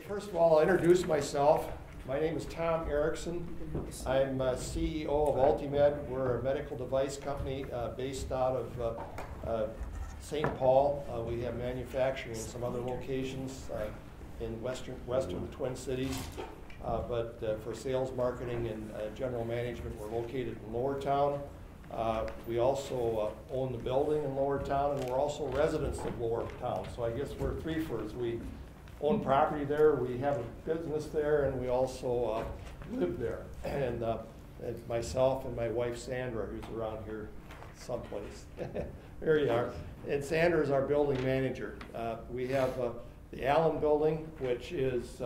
First of all, I'll introduce myself. My name is Tom Erickson. I'm CEO of Ultimed. We're a medical device company based out of St. Paul. We have manufacturing in some other locations in western Twin Cities. But for sales, marketing, and general management, we're located in Lowertown. We also own the building in Lowertown, and we're also residents of Lowertown. So I guess we're threefers. We own property there, we have a business there, and we also live there. And myself and my wife Sandra, who's around here someplace. There you are. And Sandra is our building manager. We have the Allen building, which is,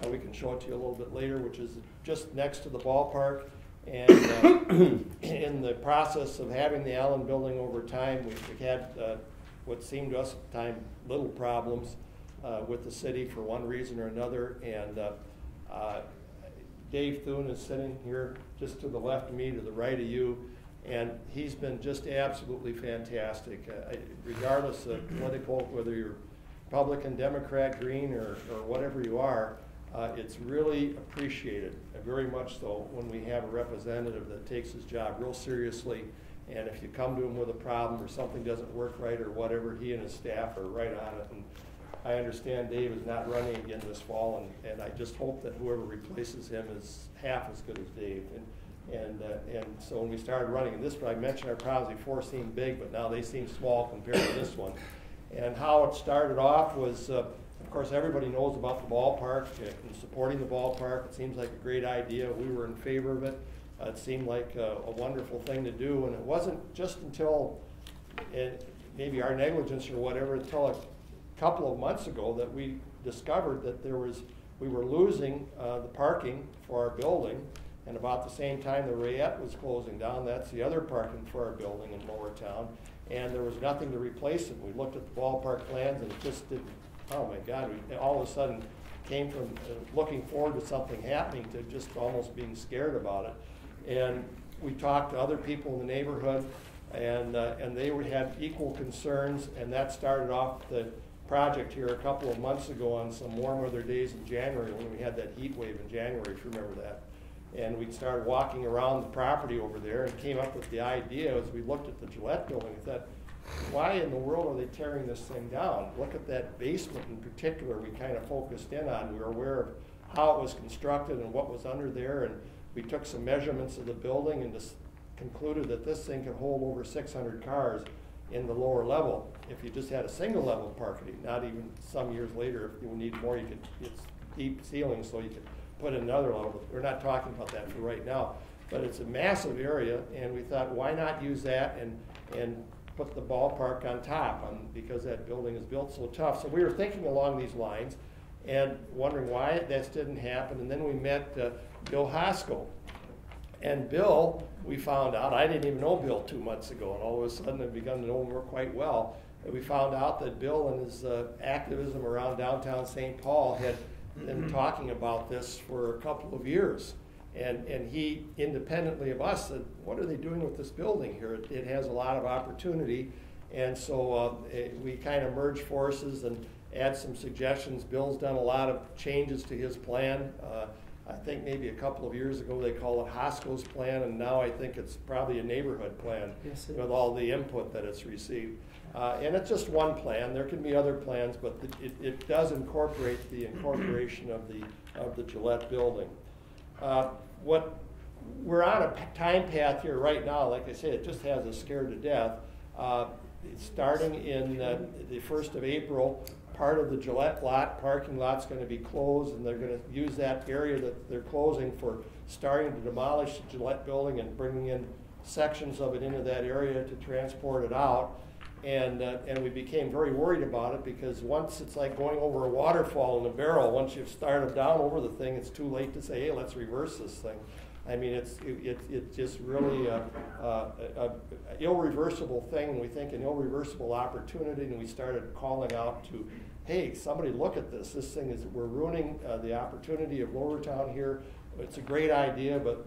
we can show it to you a little bit later, which is just next to the ballpark. And in the process of having the Allen building over time, we've had what seemed to us at the time little problems with the city for one reason or another. And Dave Thune is sitting here just to the left of me, to the right of you, and he's been just absolutely fantastic. Regardless of political, whether you're Republican, Democrat, Green, or whatever you are, it's really appreciated, very much so, when we have a representative that takes his job real seriously. And if you come to him with a problem or something doesn't work right or whatever, he and his staff are right on it. And I understand Dave is not running again this fall, and I just hope that whoever replaces him is half as good as Dave. And so when we started running, and this, I mentioned our problems before seemed big, but now they seem small compared to this one. And how it started off was, of course, everybody knows about the ballpark and supporting the ballpark. It seems like a great idea. We were in favor of it. It seemed like a wonderful thing to do, and it wasn't just until maybe our negligence or whatever, until a couple of months ago that we discovered that we were losing the parking for our building, and about the same time the Rayette was closing down. That's the other parking for our building in Lowertown, and there was nothing to replace it. We looked at the ballpark plans and it just didn't. Oh my God! We all of a sudden came from looking forward to something happening to just almost being scared about it. And we talked to other people in the neighborhood, and they had equal concerns, and that started off the project here a couple of months ago on some warm weather days in January when we had that heat wave in January, if you remember that. And we started walking around the property over there and came up with the idea as we looked at the Gillette building. We thought, why in the world are they tearing this thing down? Look at that basement in particular we kind of focused in on. We were aware of how it was constructed and what was under there, and we took some measurements of the building and just concluded that this thing could hold over 600 cars in the lower level. If you just had a single level parking, not even some years later, if you need more, it's deep ceilings, so you could put another level. We're not talking about that for right now, but it's a massive area, and we thought, why not use that and put the ballpark on top, because that building is built so tough. So we were thinking along these lines and wondering why this didn't happen, and then we met Bill Hosko. And Bill, we found out, I didn't even know Bill 2 months ago, and all of a sudden I've begun to know him quite well. And we found out that Bill and his activism around downtown St. Paul had been talking about this for a couple of years. And he, independently of us, said, what are they doing with this building here? It has a lot of opportunity. And so we kind of merged forces and add some suggestions. Bill's done a lot of changes to his plan. I think maybe a couple of years ago they called it Hosko's plan, and now I think it's probably a neighborhood plan, yes, with all the input that it's received. And it's just one plan. There can be other plans, but it does incorporate the incorporation of the Gillette building. We're on a time path here right now. Like I said, it just has us scared to death. Starting in the 1st of April, part of the Gillette parking lot's going to be closed, and they're going to use that area that they're closing for starting to demolish the Gillette building and bringing in sections of it into that area to transport it out. And we became very worried about it, because once it's like going over a waterfall in a barrel. Once you've started down over the thing, it's too late to say, hey, let's reverse this thing. I mean, it's just really a irreversible thing. We think an irreversible opportunity, and we started calling out to, hey, somebody look at this. This thing we're ruining the opportunity of Lowertown here. It's a great idea, but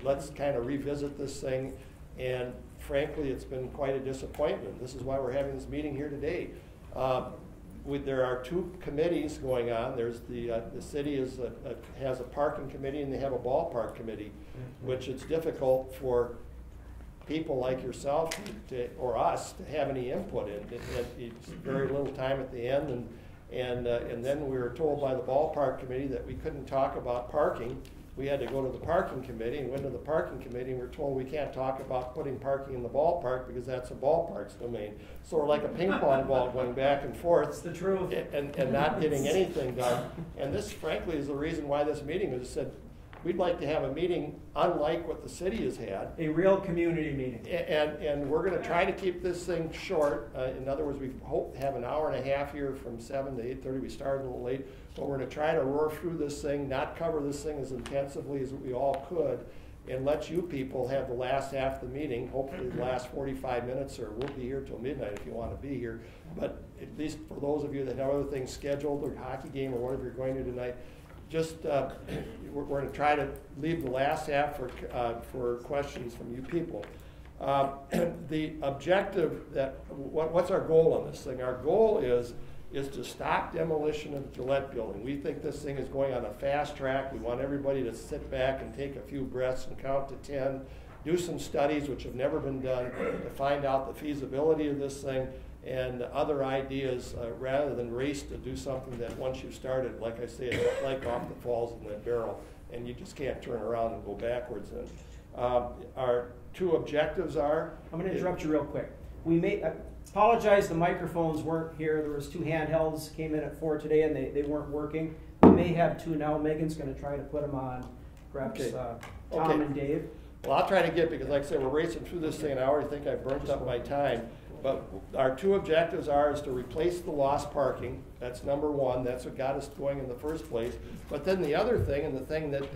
let's kind of revisit this thing. And frankly, it's been quite a disappointment. This is why we're having this meeting here today. there are two committees going on. There's the city has a parking committee and they have a ballpark committee, which it's difficult for people like yourself or us to have any input in. It's very little time at the end, and then we were told by the ballpark committee that we couldn't talk about parking. We had to go to the parking committee and went to the parking committee and we were told we can't talk about putting parking in the ballpark because that's the ballpark's domain. So we're like a ping pong ball going back and forth. It's the truth. And not getting anything done. And this, frankly, is the reason why this meeting was said, we'd like to have a meeting unlike what the city has had. A real community meeting. And we're going to try to keep this thing short. In other words, we hope to have an hour and a half here from 7 to 8:30. We started a little late. But we're going to try to roar through this thing, not cover this thing as intensively as we all could, and let you people have the last half of the meeting, hopefully the last 45 minutes, or we'll be here till midnight if you want to be here. But at least for those of you that have other things scheduled, or hockey game or whatever you're going to tonight, just we're going to try to leave the last half for questions from you people. The objective what's our goal on this thing? Our goal is to stop demolition of the Gillette building. We think this thing is going on a fast track. We want everybody to sit back and take a few breaths and count to 10, do some studies which have never been done to find out the feasibility of this thing and other ideas rather than race to do something that once you've started, like I say, it's like off the falls in that barrel and you just can't turn around and go backwards. And our two objectives are... I'm going to interrupt you real quick. We may... apologize, the microphones weren't here. There was two handhelds, came in at 4 today, and they weren't working. We may have two now. Megan's going to try to put them on, perhaps Tom and Dave. Well, I'll try to get, because like I said, we're racing through this thing, and I already think I've burnt up my time. But our two objectives is to replace the lost parking. That's number one. That's what got us going in the first place. But then the other thing, and the thing that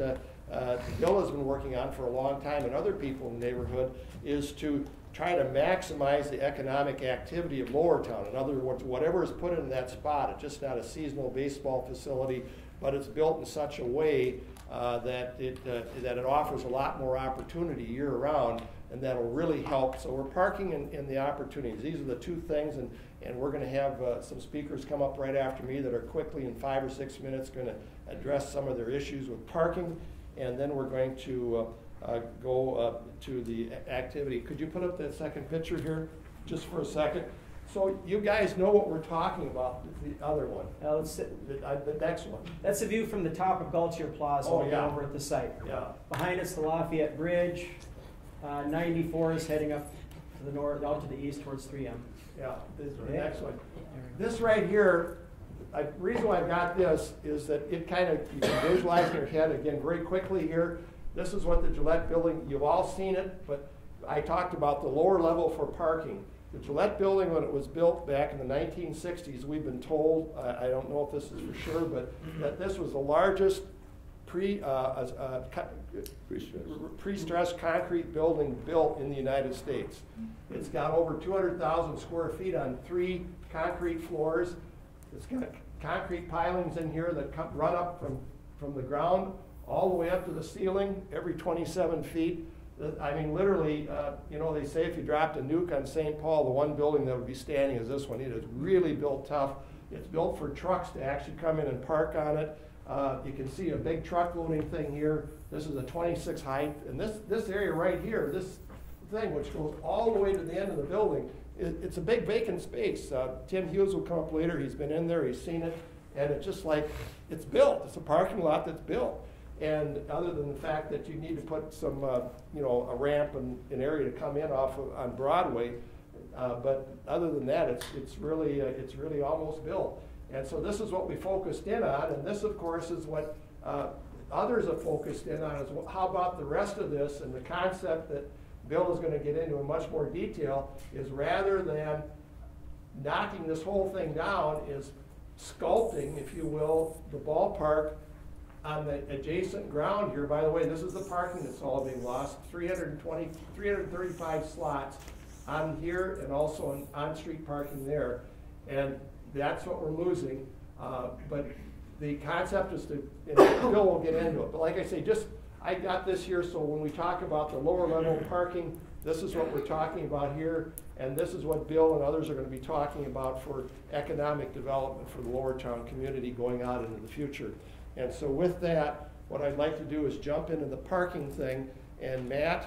Bill has been working on for a long time, and other people in the neighborhood, is to try to maximize the economic activity of Lowertown. In other words, whatever is put in that spot, it's just not a seasonal baseball facility, but it's built in such a way that it offers a lot more opportunity year-round, and that'll really help. So we're parking in the opportunities. These are the two things, and we're going to have some speakers come up right after me that are quickly, in 5 or 6 minutes, going to address some of their issues with parking, and then we're going to go to the activity. Could you put up that second picture here, just for a second? So you guys know what we're talking about, the other one. The next one. That's a view from the top of Gaultier Plaza over at the site. Yeah. Behind us, the Lafayette Bridge. 94 is heading up to the north, out to the east towards 3M. Yeah, this is the next one. This right here, the reason why I've got this is that it kind of, you can visualize in your head again very quickly here. This is what the Gillette building, you've all seen it, but I talked about the lower level for parking. The Gillette building, when it was built back in the 1960s, we've been told, I don't know if this is for sure, but that this was the largest pre-stressed concrete building built in the United States. It's got over 200,000 square feet on 3 concrete floors. It's got concrete pilings in here that run up from the ground all the way up to the ceiling, every 27 feet. I mean, literally, you know, they say if you dropped a nuke on St. Paul, the one building that would be standing is this one. It is really built tough. It's built for trucks to actually come in and park on it. You can see a big truck loading thing here. This is a 26 height. And this area right here, this thing, which goes all the way to the end of the building, it's a big vacant space. Tim Hughes will come up later. He's been in there. He's seen it. And it's just like, it's built. It's a parking lot that's built. And other than the fact that you need to put some, you know, a ramp and an area to come in on Broadway, but other than that, it's really almost built. And so this is what we focused in on, and this, of course, is what others have focused in on. Is how about the rest of this? And the concept that Bill is going to get into in much more detail is, rather than knocking this whole thing down, is sculpting, if you will, the ballpark on the adjacent ground here. By the way, this is the parking that's all being lost. 335 slots on here, and also on-street parking there. And that's what we're losing. But the concept is to, and Bill will get into it. But like I say, I got this here so when we talk about the lower level parking, This is what we're talking about here, and this is what Bill and others are going to be talking about for economic development for the Lowertown community going out into the future. And so with that, what I'd like to do is jump into the parking thing, and Matt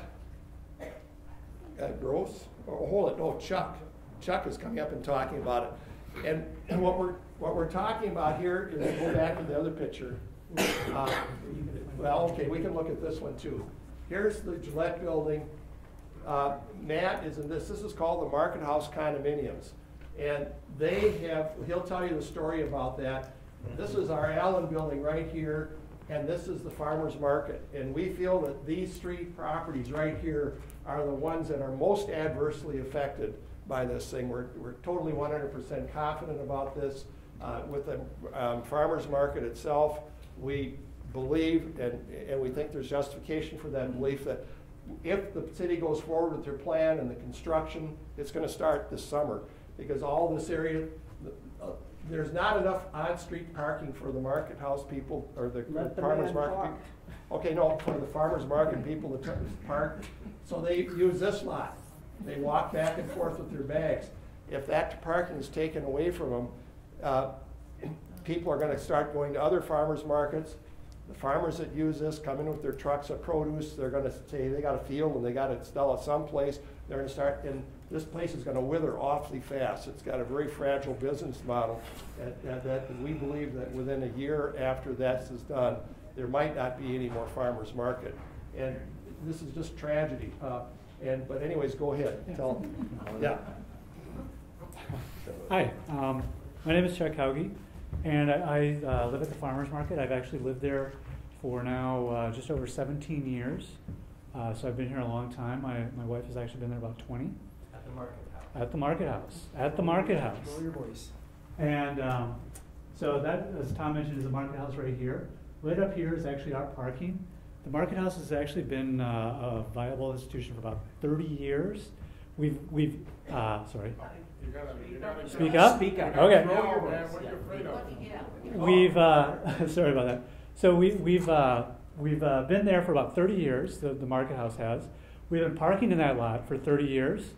Gross, oh, hold it, no, Chuck. Chuck is coming up and talking about it. And what we're talking about here is, go back to the other picture. Well, okay, we can look at this one too. Here's the Gillette building. Matt is in this. This is called the Market House condominiums. And they have, he'll tell you the story about that. This is our Allen building right here, and this is the farmer's market. And we feel that these three properties right here are the ones that are most adversely affected by this thing. We're totally 100% confident about this. With the farmer's market itself, we believe, and we think there's justification for that belief, that if the city goes forward with their plan and the construction, it's going to start this summer, because all this area, there's not enough on-street parking for the market house people, or the farmer's market people. Okay, no, for the farmer's market people to park. So they use this lot. They walk back and forth with their bags. If that parking is taken away from them, people are going to start going to other farmers markets. The farmers that use this come in with their trucks of produce. They're going to say they got a field and they got to sell it someplace. They're going to start, and this place is going to wither awfully fast. It's got a very fragile business model that we believe that within a year after this is done, there might not be any more farmers market. And this is just tragedy. But anyways, go ahead. Tell them. Yeah. Hi, my name is Chuck Hauge, and I live at the farmer's market. I've actually lived there for now just over 17 years. So I've been here a long time. My wife has actually been there about 20. At the market house. At the market house. At the market house. Lower your voice. And so that, as Tom mentioned, is the market house right here. Right up here is actually our parking. The market house has actually been a viable institution for about 30 years. We've sorry. Speak up? Speak up. Okay. Yeah. We've, sorry about that. So we've been there for about 30 years, the market house has. We've been parking in that lot for 30 years.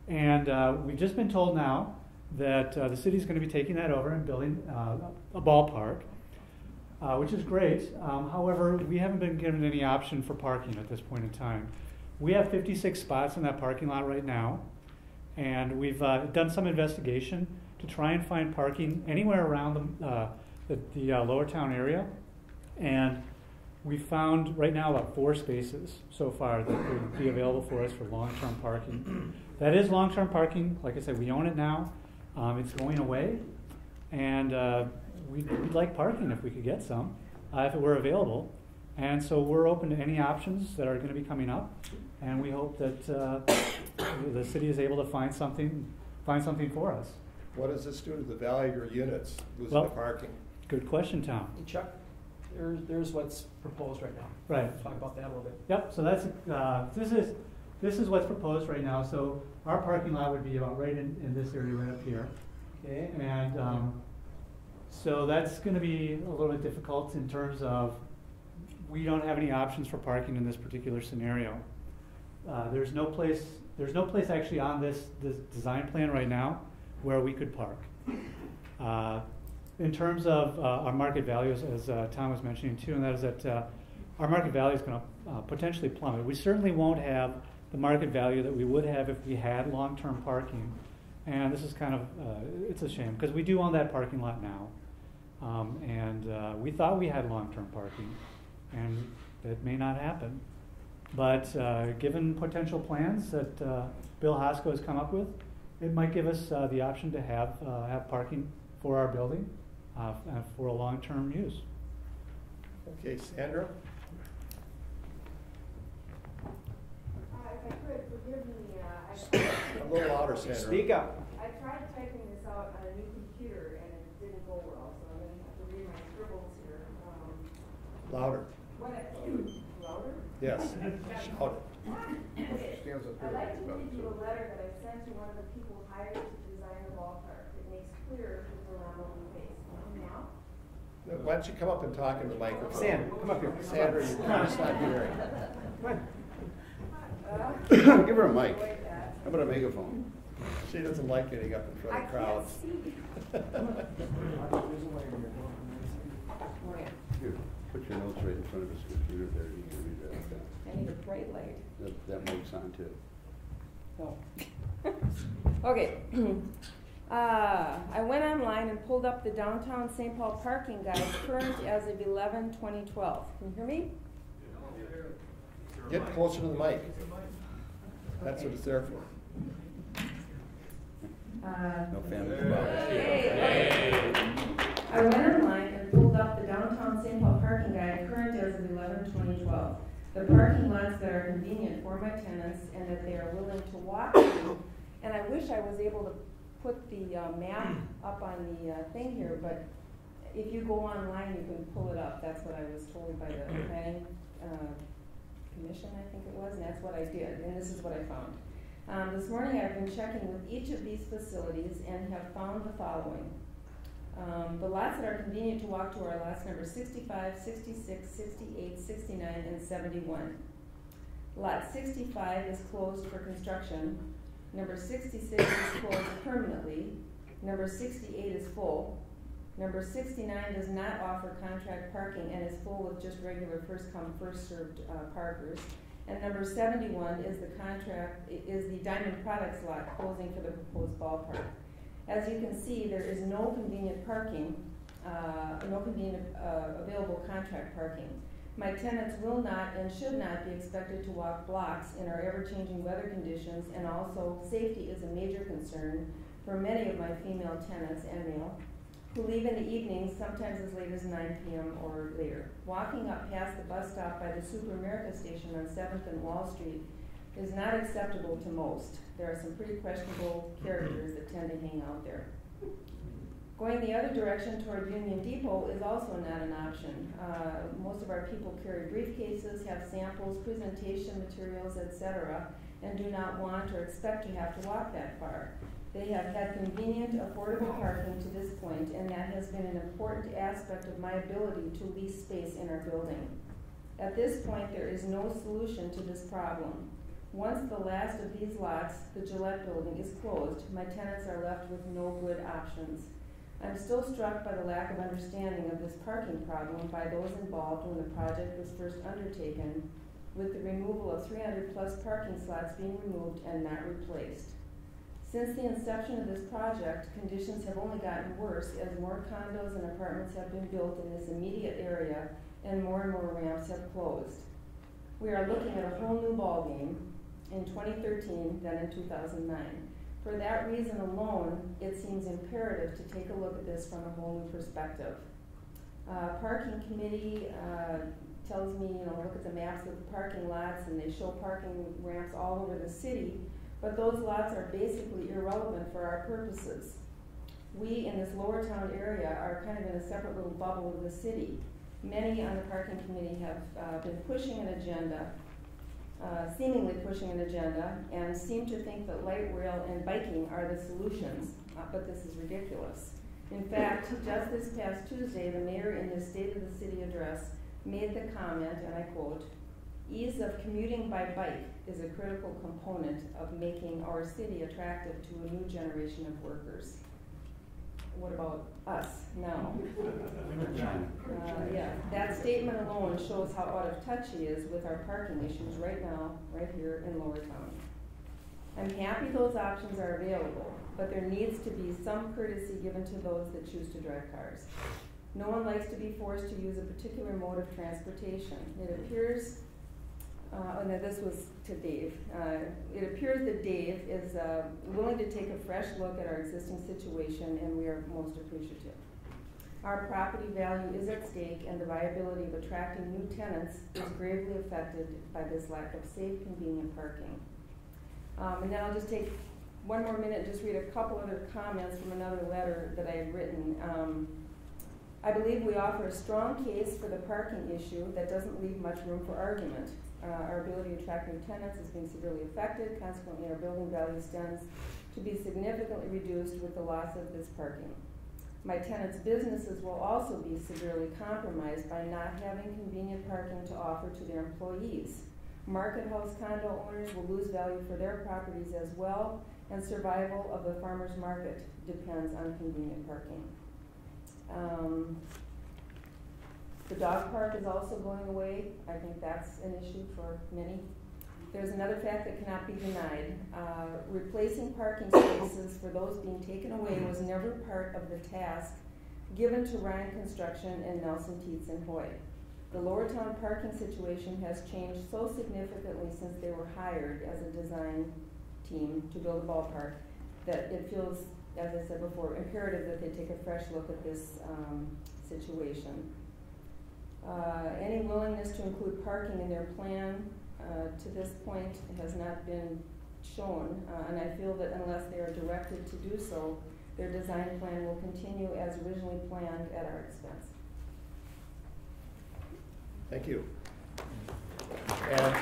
And we've just been told now that the city's going to be taking that over and building a ballpark, which is great. However, we haven't been given any option for parking at this point in time. We have 56 spots in that parking lot right now. And we've done some investigation to try and find parking anywhere around the Lowertown area. And we found right now about 4 spaces so far that would be available for us for long-term parking. That is long-term parking. Like I said, we own it now. It's going away. And we'd like parking if we could get some, if it were available. And so we're open to any options that are going to be coming up. And we hope that the city is able to find something for us. What does this do to the value of your units, losing Well, the parking? Good question, Tom. Chuck, there's what's proposed right now. Right. Let's talk about that a little bit. Yep. So that's this is what's proposed right now. So our parking lot would be about right in this area right up here. Okay. And so that's going to be a little bit difficult in terms of we don't have any options for parking in this particular scenario. There's no place actually on this design plan right now where we could park. In terms of our market values, as Tom was mentioning too, and that is that our market value is going to potentially plummet. We certainly won't have the market value that we would have if we had long-term parking. And this is kind of, it's a shame, because we do own that parking lot now. And we thought we had long-term parking, and that may not happen. But given potential plans that Bill Hosko has come up with, it might give us the option to have parking for our building for a long-term use. Okay, Sandra? If I could, forgive me, A little louder, Sandra. Speak up. I tried typing this out on a new computer and it didn't go well, so I'm going to have to read my scribbles here. Louder. Louder? Yes. Shout it. Okay. I'd like to read you a letter that I sent to one of the people hired to design the ballpark. It makes clear people on open face. Now? Why don't you come up and talk in the microphone? Sandra, come up here. Sandra, you're just not hearing. Come on. Give her a mic. Avoid that. How about a megaphone? She doesn't like getting up in front I of can't crowds. see. Where? Here, put your notes right in front of his computer there. You can read that down. I need a bright light. That mic's on too. No. Okay. I went online and pulled up the downtown St. Paul parking guide current as of 11/2012. Can you hear me? Get closer to the mic. That's what it's there for. No family problems. Hey. I went online and pulled up the downtown St. Paul parking guide current as of 11/2012. The parking lots that are convenient for my tenants and that they are willing to walk to. And I wish I was able to put the map up on the thing here, but if you go online, you can pull it up. That's what I was told by the planning commission, I think it was, and that's what I did, and this is what I found. This morning I've been checking with each of these facilities and have found the following. The lots that are convenient to walk to are lots number 65, 66, 68, 69, and 71. Lot 65 is closed for construction. Number 66 is closed permanently. Number 68 is full. Number 69 does not offer contract parking and is full with just regular first come, first served parkers. And number 71 is the Diamond Products lot closing for the proposed ballpark. As you can see, there is no convenient parking, available contract parking. My tenants will not and should not be expected to walk blocks in our ever-changing weather conditions, and also safety is a major concern for many of my female tenants and male who leave in the evenings, sometimes as late as 9 p.m. or later. Walking up past the bus stop by the Super America station on 7th and Wall Street is not acceptable to most. There are some pretty questionable characters that tend to hang out there. Going the other direction toward Union Depot is also not an option. Most of our people carry briefcases, have samples, presentation materials, etc., and do not want or expect to have to walk that far. They have had convenient, affordable parking to this point, and that has been an important aspect of my ability to lease space in our building. At this point, there is no solution to this problem. Once the last of these lots, the Gillette building, is closed, my tenants are left with no good options. I'm still struck by the lack of understanding of this parking problem by those involved when the project was first undertaken, with the removal of 300 plus parking slots being removed and not replaced. Since the inception of this project, conditions have only gotten worse as more condos and apartments have been built in this immediate area and more ramps have closed. We are looking at a whole new ballgame in 2013 than in 2009. For that reason alone, it seems imperative to take a look at this from a whole new perspective. Parking committee tells me, look at the maps of the parking lots, and they show parking ramps all over the city, but those lots are basically irrelevant for our purposes. We in this Lowertown area are kind of in a separate little bubble of the city. Many on the parking committee have been pushing an agenda, seemingly pushing an agenda, and seem to think that light rail and biking are the solutions, but this is ridiculous. In fact, just this past Tuesday, the mayor in his State of the City address made the comment, and I quote, "Ease of commuting by bike is a critical component of making our city attractive to a new generation of workers." What about us now? Yeah, that statement alone shows how out of touch he is with our parking issues right now, right here in Lowertown. I'm happy those options are available, but there needs to be some courtesy given to those that choose to drive cars. No one likes to be forced to use a particular mode of transportation. It appears, and this was to Dave, it appears that Dave is willing to take a fresh look at our existing situation, and we are most appreciative. Our property value is at stake, and the viability of attracting new tenants is gravely affected by this lack of safe, convenient parking. And then I'll just take one more minute and just read a couple other comments from another letter that I had written. I believe we offer a strong case for the parking issue that doesn't leave much room for argument. Our ability to attract new tenants is being severely affected. Consequently, our building value stands to be significantly reduced with the loss of this parking. My tenants' businesses will also be severely compromised by not having convenient parking to offer to their employees. Market house condo owners will lose value for their properties as well, and survival of the farmer's market depends on convenient parking. The dog park is also going away. I think that's an issue for many. There's another fact that cannot be denied. Replacing parking spaces for those being taken away was never part of the task given to Ryan Construction and Nelson Tietz and Hoy. The Lowertown parking situation has changed so significantly since they were hired as a design team to build a ballpark that it feels, as I said before, imperative that they take a fresh look at this situation. Any willingness to include parking in their plan to this point has not been shown, and I feel that unless they are directed to do so, their design plan will continue as originally planned at our expense. Thank you. And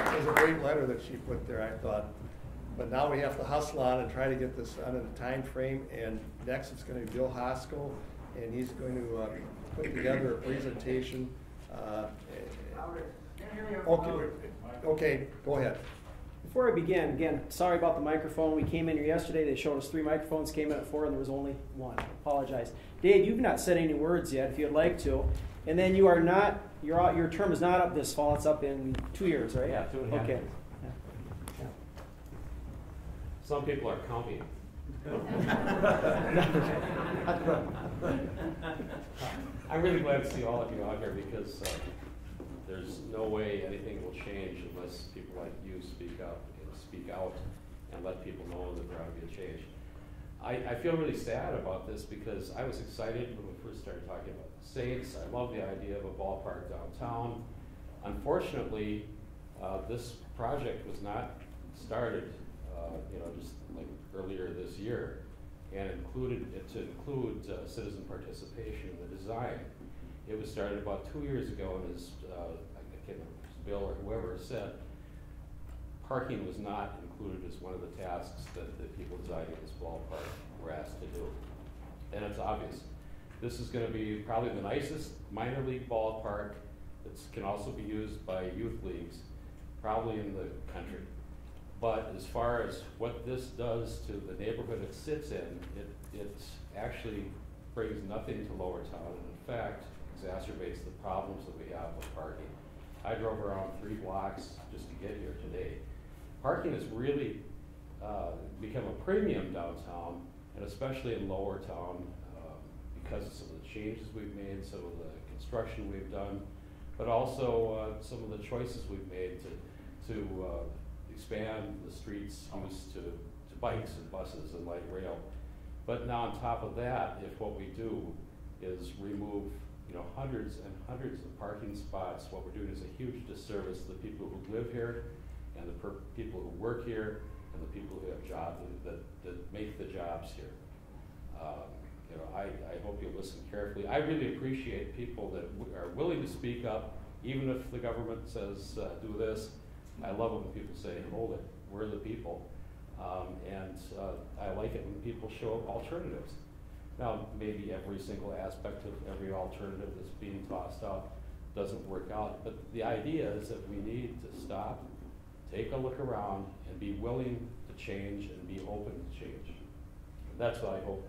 it was a great letter that she put there, I thought. But now we have to hustle on and try to get this on in a time frame. And next it's going to be Bill Hoskell, and he's going to put together a presentation. Okay, go ahead. Before I begin, again, sorry about the microphone. We came in here yesterday. They showed us 3 microphones, came in at 4, and there was only 1. I apologize. Dave, you've not said any words yet, if you'd like to. And then you are not, your term is not up this fall. It's up in 2 years, right? Yeah, 2.5 okay. years. Yeah. Some people are counting. I'm really glad to see all of you out here because there's no way anything will change unless people like you speak up and speak out and let people know that there ought to be a change. I feel really sad about this because I was excited when we first started talking about the Saints. I love the idea of a ballpark downtown. Unfortunately, this project was not started, just like earlier this year, and include citizen participation in the design. It was started about 2 years ago, and as I can't remember if it was Bill or whoever said, parking was not included as one of the tasks that the people designing this ballpark were asked to do. And it's obvious. This is going to be probably the nicest minor league ballpark that can also be used by youth leagues, probably in the country. But as far as what this does to the neighborhood it sits in, it actually brings nothing to Lowertown, and in fact exacerbates the problems that we have with parking. I drove around 3 blocks just to get here today. Parking has really become a premium downtown, and especially in Lowertown, because of some of the changes we've made, some of the construction we've done, but also some of the choices we've made to expand the streets used to bikes and buses and light rail. But now on top of that, if what we do is remove hundreds and hundreds of parking spots, what we're doing is a huge disservice to the people who live here and the people who work here and the people who have jobs that make the jobs here. I hope you'll listen carefully. I really appreciate people that are willing to speak up, even if the government says do this. I love it when people say, hold it, we're the people. And I like it when people show alternatives. Now, maybe every single aspect of every alternative that's being tossed out doesn't work out, but the idea is that we need to stop, take a look around, and be willing to change and be open to change. And that's what I hope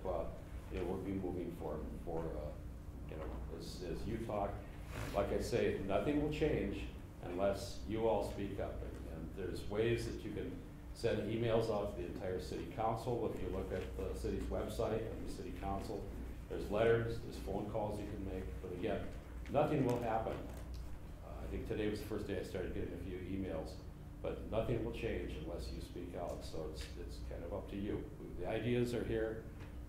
we'll be moving for as you talk. Like I say, nothing will change unless you all speak up. And there's ways that you can send emails out to the entire city council. If you look at the city's website and the city council, there's letters, there's phone calls you can make. But again, nothing will happen. I think today was the first day I started getting a few emails, but nothing will change unless you speak out. So it's kind of up to you. The ideas are here,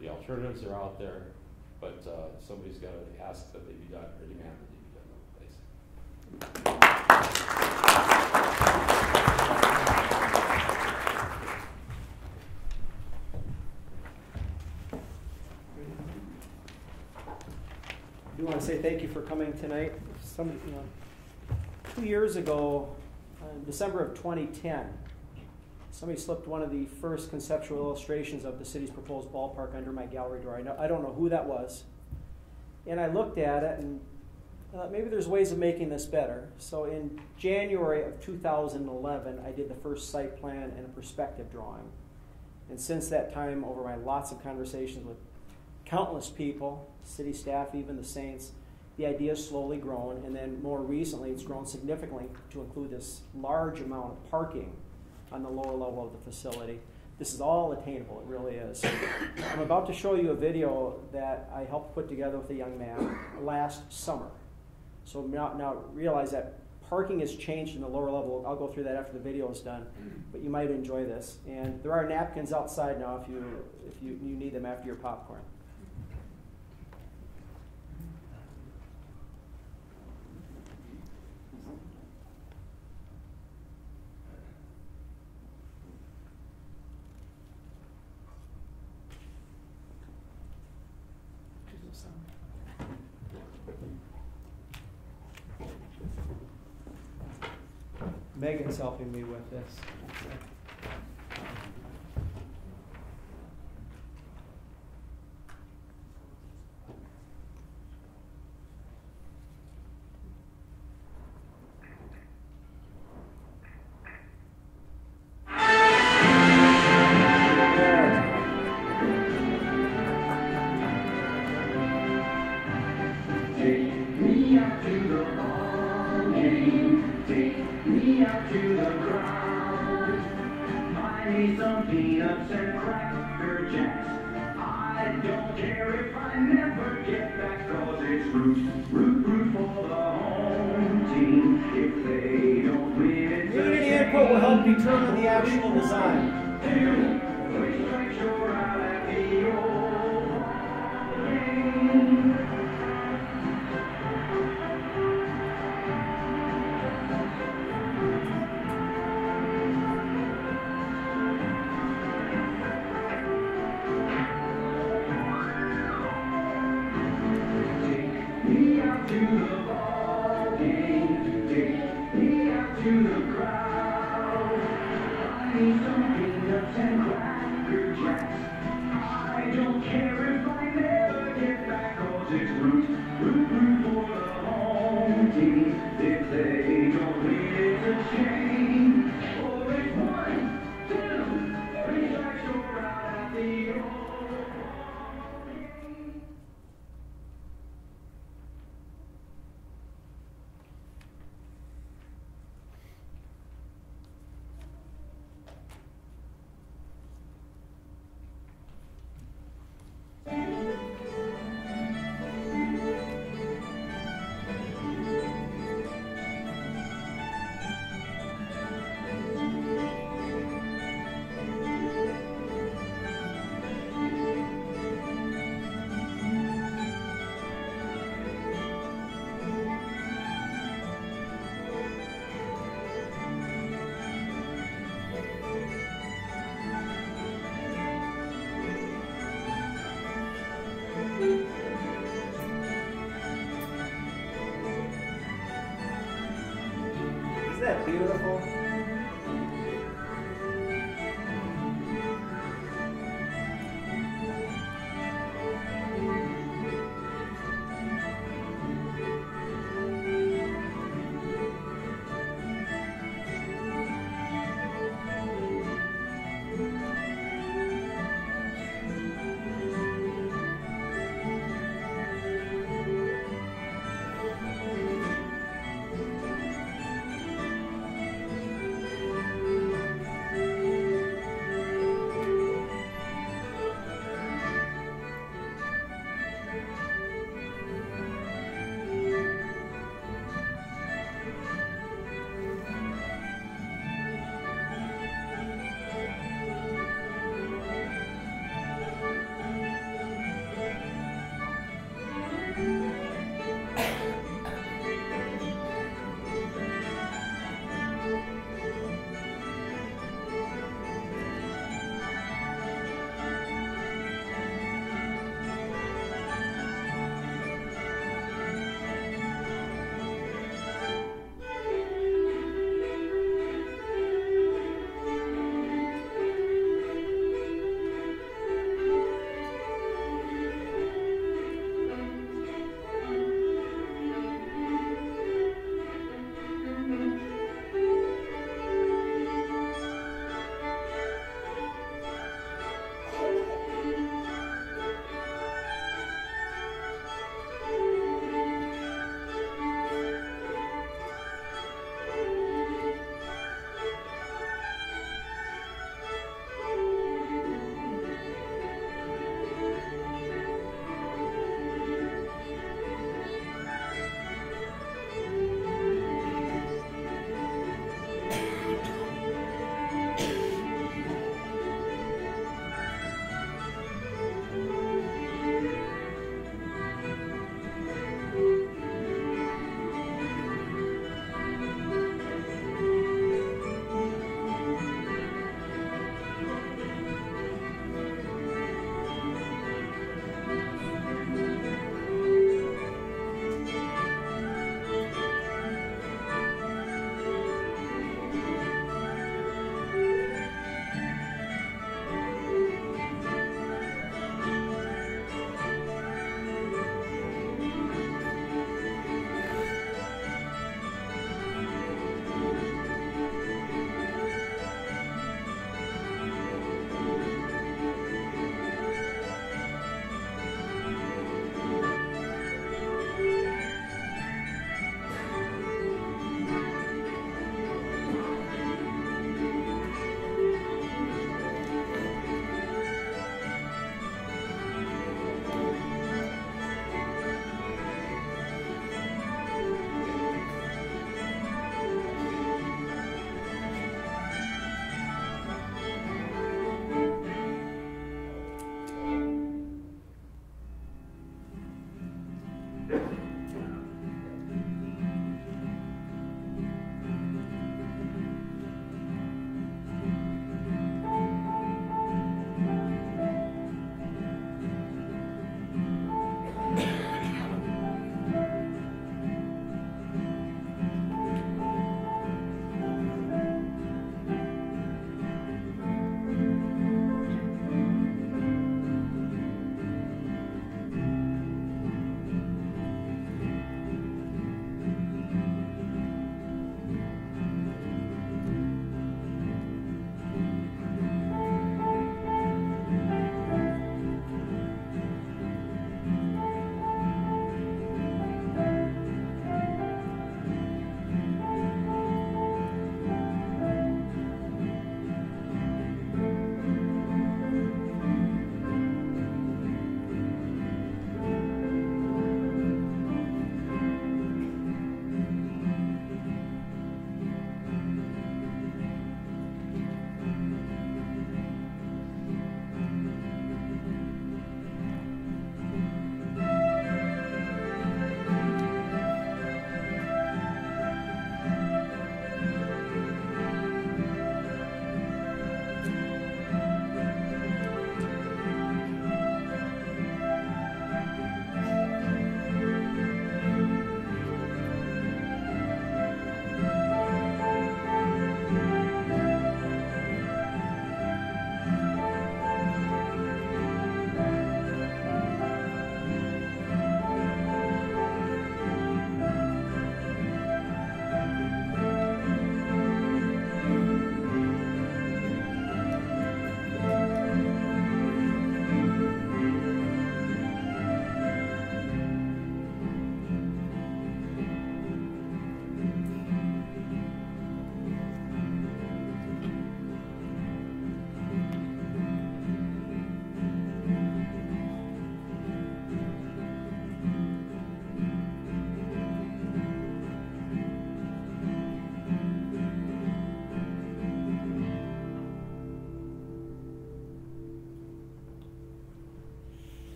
the alternatives are out there, but somebody's got to ask that they be done or demand that they be done in the place. I do want to say thank you for coming tonight. 2 years ago, December of 2010, somebody slipped one of the first conceptual illustrations of the city's proposed ballpark under my gallery door. I don't know who that was. And I looked at it, and maybe there's ways of making this better. So in January of 2011, I did the first site plan and a perspective drawing. And since that time, over my lots of conversations with countless people, city staff, even the Saints, the idea has slowly grown, and then more recently it's grown significantly to include this large amount of parking on the lower level of the facility. This is all attainable, it really is. I'm about to show you a video that I helped put together with a young man last summer. So now realize that parking has changed in the lower level. I'll go through that after the video is done, but you might enjoy this. And there are napkins outside now if you need them after your popcorn. Megan's helping me with this. Community input will help determine the actual design. Isn't that beautiful?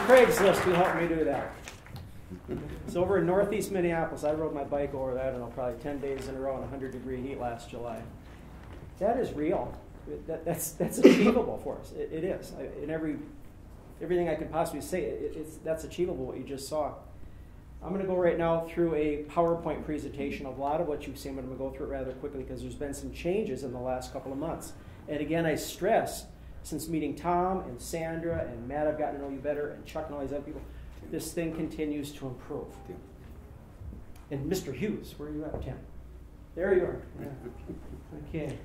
Craigslist who helped me do that. It's over in northeast Minneapolis. I rode my bike over that, I don't know, probably 10 days in a row in 100-degree heat last July. That is real. That's achievable for us. It is. In everything I could possibly say, that's achievable, what you just saw. I'm going to go right now through a PowerPoint presentation of a lot of what you've seen, but I'm going to go through it rather quickly because there's been some changes in the last couple of months. And again, I stress, since meeting Tom and Sandra and Matt, I've gotten to know you better, and Chuck and all these other people, this thing continues to improve. And Mr. Hughes, where are you at, Tim? There you are. Yeah. Okay.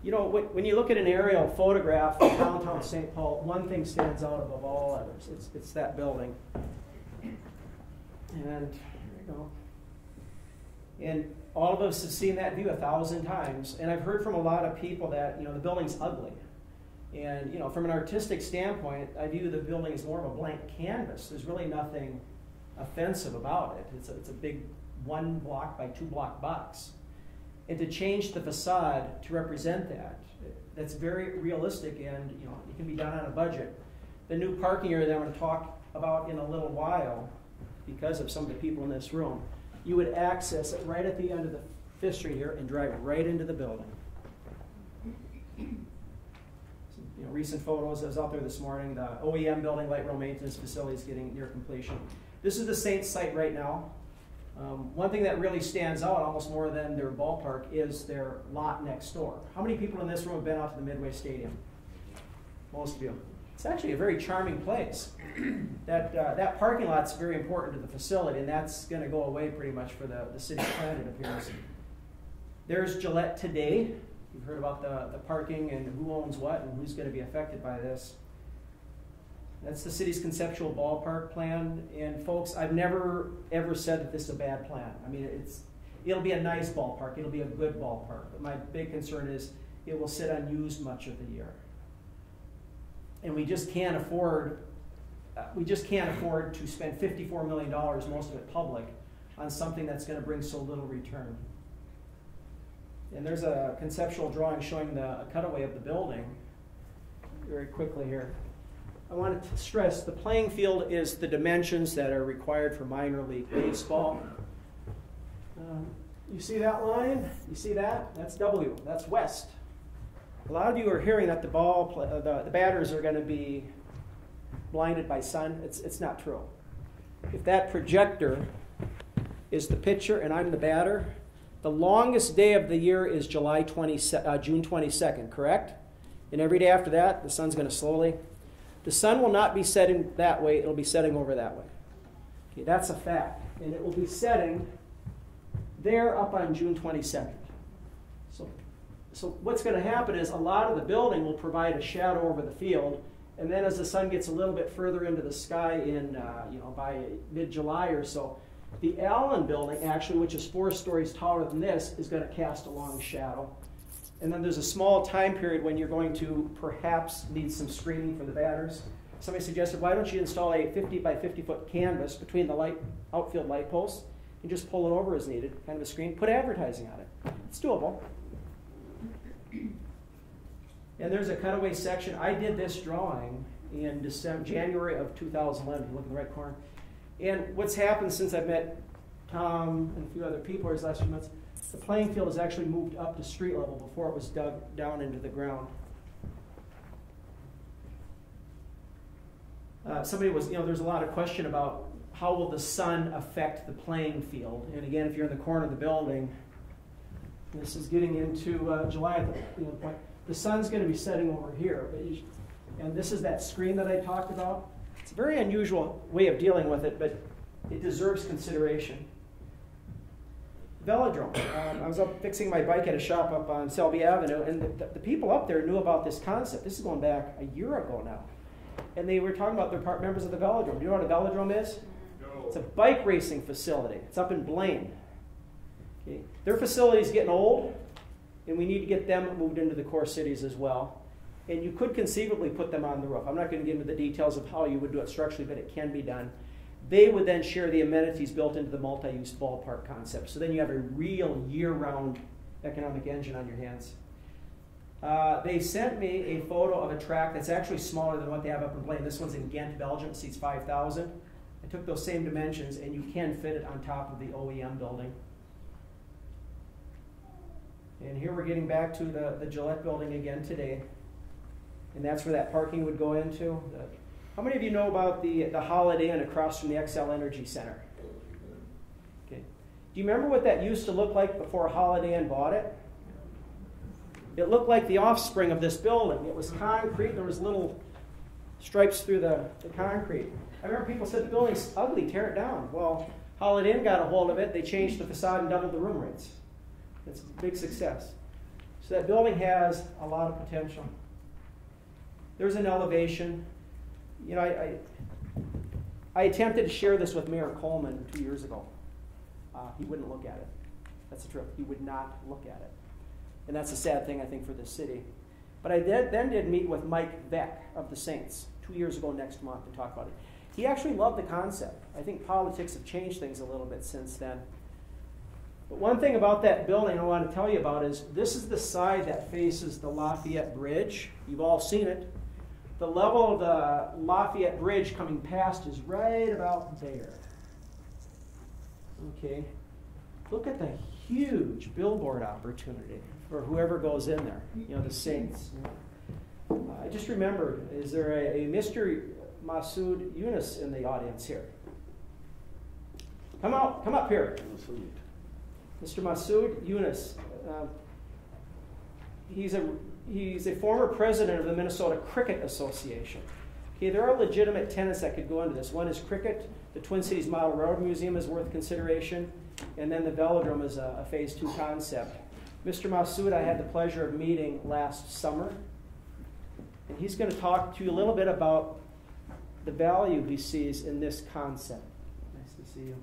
You know, when you look at an aerial photograph of downtown St. Paul, one thing stands out above all others. It's that building. And there you go. And all of us have seen that view 1,000 times. And I've heard from a lot of people that, you know, the building's ugly. And, you know, from an artistic standpoint, I view the building as more of a blank canvas. There's really nothing offensive about it. It's a big 1 block by 2 block box. And to change the facade to represent that, that's very realistic, and you know, it can be done on a budget. The new parking area that I'm going to talk about in a little while, because of some of the people in this room, you would access it right at the end of the 5th Street here and drive right into the building. Some, you know, recent photos, I was out there this morning, the OEM building, light rail maintenance facility is getting near completion. This is the Saints site right now. One thing that really stands out almost more than their ballpark is their lot next door. How many people in this room have been out to the Midway Stadium? Most of you. It's actually a very charming place. That parking lot's very important to the facility, and that's going to go away pretty much for the city's plan, it appears. There's Gillette Today. You've heard about the parking and who owns what and who's going to be affected by this. That's the city's conceptual ballpark plan. And folks, I've never ever said that this is a bad plan. I mean, it'll be a nice ballpark. It'll be a good ballpark. But my big concern is it will sit unused much of the year. And we just can't afford to spend $54 million, most of it public, on something that's going to bring so little return. And there's a conceptual drawing showing a cutaway of the building very quickly here. I wanted to stress the playing field is the dimensions that are required for minor league baseball. You see that line? You see that? That's W. That's west. A lot of you are hearing that the batters are going to be blinded by sun. It's not true. If that projector is the pitcher and I'm the batter, the longest day of the year is June 22nd, correct? And every day after that, the sun's going to slowly. The sun will not be setting that way. It'll be setting over that way. Okay, that's a fact. And it will be setting there up on June 22nd. So what's going to happen is a lot of the building will provide a shadow over the field. And then as the sun gets a little bit further into the sky in, by mid-July or so, the Allen building, actually, which is 4 stories taller than this, is going to cast a long shadow. And then there's a small time period when you're going to perhaps need some screening for the batters. Somebody suggested, why don't you install a 50 by 50 foot canvas between the outfield light posts and just pull it over as needed, kind of a screen, put advertising on it. It's doable. And there's a cutaway section. I did this drawing in January of 2011. If you look in the right corner. And what's happened since I've met Tom and a few other people these last few months, the playing field has actually moved up to street level before it was dug down into the ground. There's a lot of question about how will the sun affect the playing field. And again, if you're in the corner of the building, this is getting into July at the point. The sun's going to be setting over here. And this is that screen that I talked about. It's a very unusual way of dealing with it, but it deserves consideration. Velodrome. I was up fixing my bike at a shop up on Selby Avenue, and the people up there knew about this concept. This is going back a year ago now. And they were talking about their members of the velodrome. Do you know what a velodrome is? No. It's a bike racing facility. It's up in Blaine. Okay. Their facility is getting old, and we need to get them moved into the core cities as well. And you could conceivably put them on the roof. I'm not going to get into the details of how you would do it structurally, but it can be done. They would then share the amenities built into the multi-use ballpark concept. So then you have a real year-round economic engine on your hands. They sent me a photo of a track that's actually smaller than what they have up in Blaine. This one's in Ghent, Belgium. It seats 5,000. I took those same dimensions, and you can fit it on top of the OEM building. And here we're getting back to the Gillette building again today. And that's where that parking would go into. How many of you know about the Holiday Inn across from the XL Energy Center? Okay. Do you remember what that used to look like before Holiday Inn bought it? It looked like the offspring of this building. It was concrete. There was little stripes through the concrete. I remember people said the building's ugly, tear it down. Well, Holiday Inn got a hold of it. They changed the facade and doubled the room rates. It's a big success. So that building has a lot of potential. There's an elevation. You know, I attempted to share this with Mayor Coleman 2 years ago. He wouldn't look at it. That's the truth. He would not look at it. And that's a sad thing, I think, for this city. But I then did meet with Mike Beck of the Saints 2 years ago next month to talk about it. He actually loved the concept. I think politics have changed things a little bit since then. But one thing about that building I want to tell you about is this is the side that faces the Lafayette Bridge. You've all seen it. The level of the Lafayette Bridge coming past is right about there. Okay. Look at the huge billboard opportunity for whoever goes in there. You know, the Saints. I just remembered, is there a Mr. Masood Yunus in the audience here? Come up here. Mr. Masood Yunus. He's a former president of the Minnesota Cricket Association. Okay, there are legitimate tenants that could go into this. One is cricket. The Twin Cities Model Railroad Museum is worth consideration. And then the Velodrome is a phase 2 concept. Mr. Masood, I had the pleasure of meeting last summer. And he's going to talk to you a little bit about the value he sees in this concept. Nice to see you.